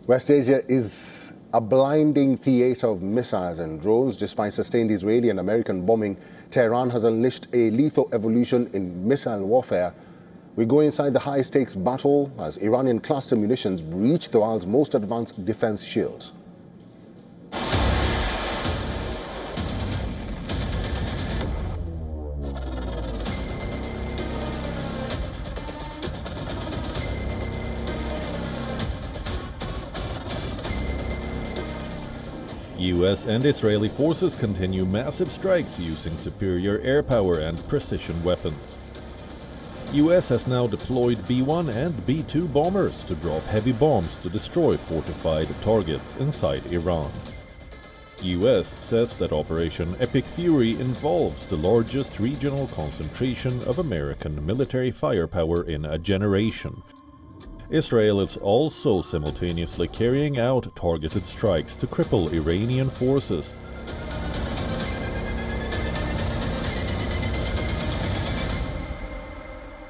West Asia is a blinding theater of missiles and drones. Despite sustained Israeli and American bombing, Tehran has unleashed a lethal evolution in missile warfare. We go inside the high-stakes battle as Iranian cluster munitions breach the world's most advanced defense shields. US and Israeli forces continue massive strikes using superior air power and precision weapons. US has now deployed B-1 and B-2 bombers to drop heavy bombs to destroy fortified targets inside Iran. US says that Operation Epic Fury involves the largest regional concentration of American military firepower in a generation. Israel is also simultaneously carrying out targeted strikes to cripple Iranian forces.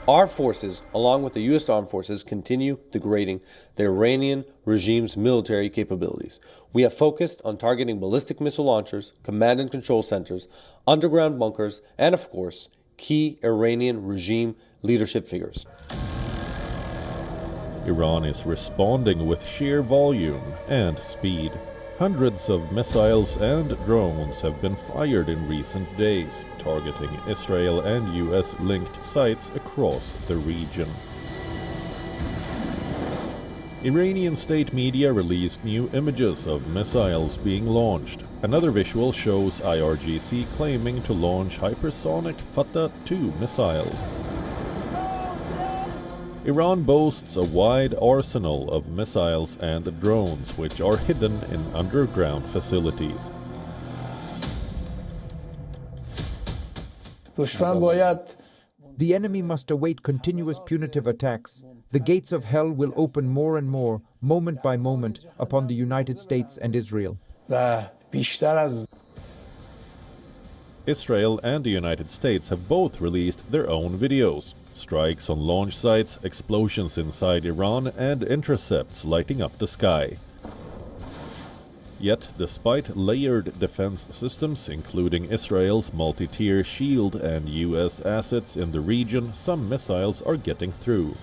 Our forces, along with the U.S. Armed Forces, continue degrading the Iranian regime's military capabilities. We have focused on targeting ballistic missile launchers, command and control centers, underground bunkers, and of course, key Iranian regime leadership figures. Iran is responding with sheer volume and speed. Hundreds of missiles and drones have been fired in recent days, targeting Israel and US-linked sites across the region. Iranian state media released new images of missiles being launched. Another visual shows IRGC claiming to launch hypersonic Fateh-2 missiles. Iran boasts a wide arsenal of missiles and drones which are hidden in underground facilities. The enemy must await continuous punitive attacks. The gates of hell will open more and more, moment by moment, upon the United States and Israel. Israel and the United States have both released their own videos. Strikes on launch sites, explosions inside Iran, and intercepts lighting up the sky. Yet, despite layered defense systems, including Israel's multi-tier shield and US assets in the region, some missiles are getting through.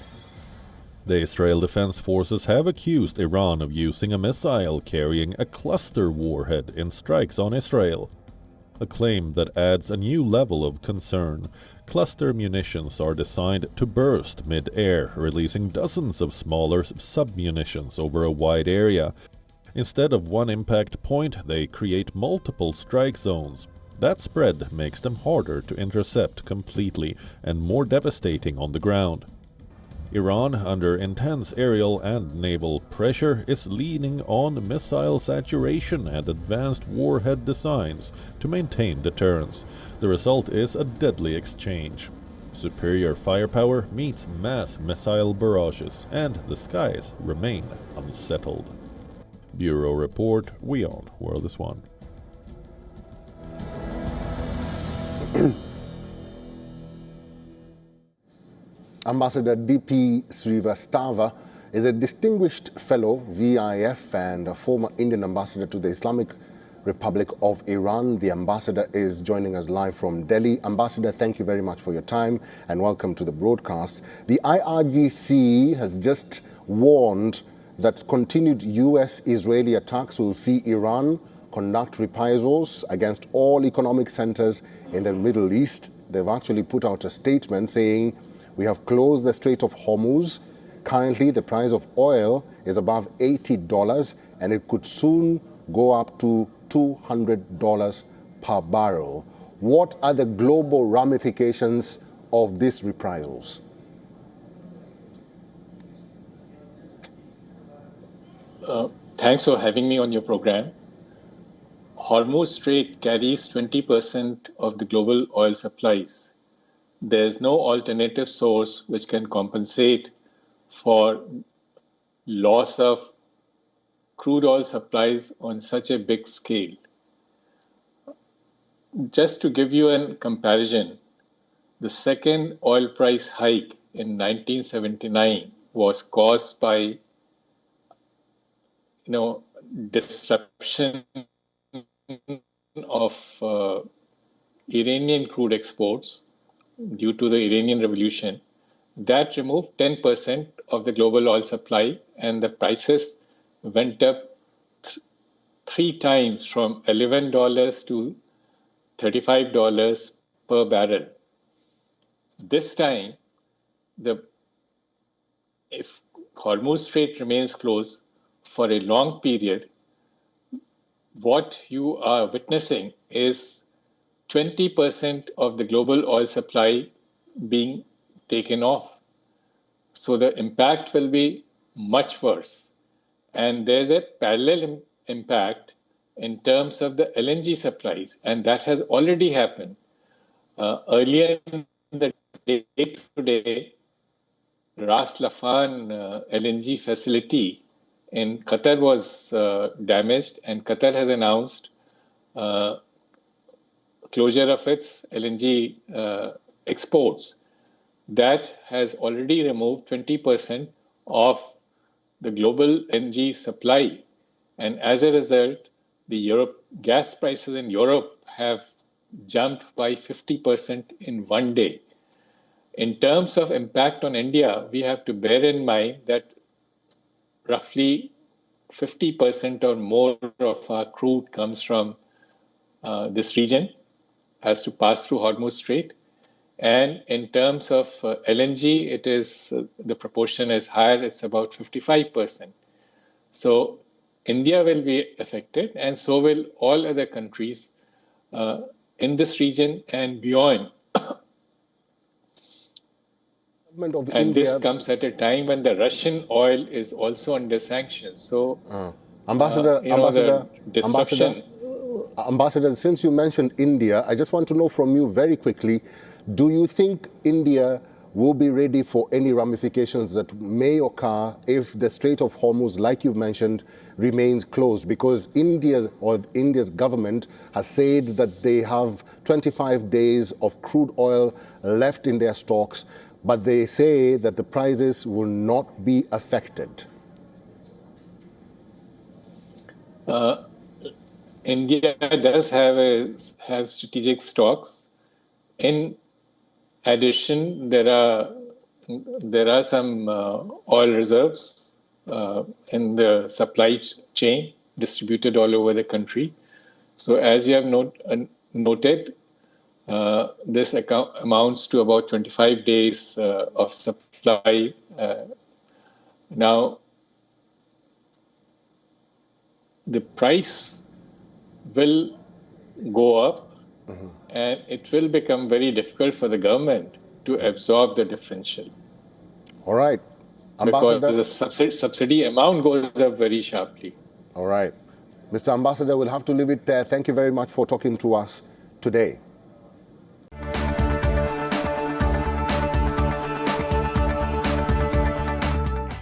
The Israel Defense Forces have accused Iran of using a missile carrying a cluster warhead in strikes on Israel, a claim that adds a new level of concern. Cluster munitions are designed to burst mid-air, releasing dozens of smaller sub-munitions over a wide area. Instead of one impact point, they create multiple strike zones. That spread makes them harder to intercept completely and more devastating on the ground. Iran, under intense aerial and naval pressure, is leaning on missile saturation and advanced warhead designs to maintain deterrence. The result is a deadly exchange. Superior firepower meets mass missile barrages, and the skies remain unsettled. Bureau Report, WION World is One. Ambassador D.P. Srivastava is a distinguished fellow, VIF, and a former Indian ambassador to the Islamic Republic of Iran. The ambassador is joining us live from Delhi. Ambassador, thank you very much for your time and welcome to the broadcast. The IRGC has just warned that continued US-Israeli attacks will see Iran conduct reprisals against all economic centers in the Middle East. They've actually put out a statement saying, "We have closed the Strait of Hormuz. Currently, the price of oil is above $80 and it could soon go up to $200 per barrel." What are the global ramifications of these reprisals? Thanks for having me on your program. Hormuz Strait carries 20% of the global oil supplies. There is no alternative source which can compensate for loss of crude oil supplies on such a big scale. Just to give you a comparison, the second oil price hike in 1979 was caused by disruption of Iranian crude exports due to the Iranian Revolution, that removed 10% of the global oil supply, and the prices went up three times from $11 to $35 per barrel. This time, if Hormuz Strait remains closed for a long period, what you are witnessing is 20% of the global oil supply being taken off. So the impact will be much worse. And there's a parallel impact in terms of the LNG supplies, and that has already happened. Earlier in the day today, Ras Laffan LNG facility in Qatar was damaged, and Qatar has announced closure of its LNG exports. That has already removed 20% of the global LNG supply. And as a result, the gas prices in Europe have jumped by 50% in one day. In terms of impact on India, we have to bear in mind that roughly 50% or more of our crude comes from this region, has to pass through Hormuz Strait. And in terms of LNG, it is the proportion is higher, it's about 55%. So India will be affected, and so will all other countries in this region and beyond. And this comes at a time when the Russian oil is also under sanctions. So, Ambassador, since you mentioned India, I just want to know from you very quickly, do you think India will be ready for any ramifications that may occur if the Strait of Hormuz, like you mentioned, remains closed? Because India's government has said that they have 25 days of crude oil left in their stocks, but they say that the prices will not be affected. India does have strategic stocks. In addition, there are some oil reserves in the supply chain distributed all over the country. So as you have noted, this amounts to about 25 days of supply. Now, the price will go up, and it will become very difficult for the government to absorb the differential. All right. Because the subsidy amount goes up very sharply. All right. Mr. Ambassador, we'll have to leave it there. Thank you very much for talking to us today.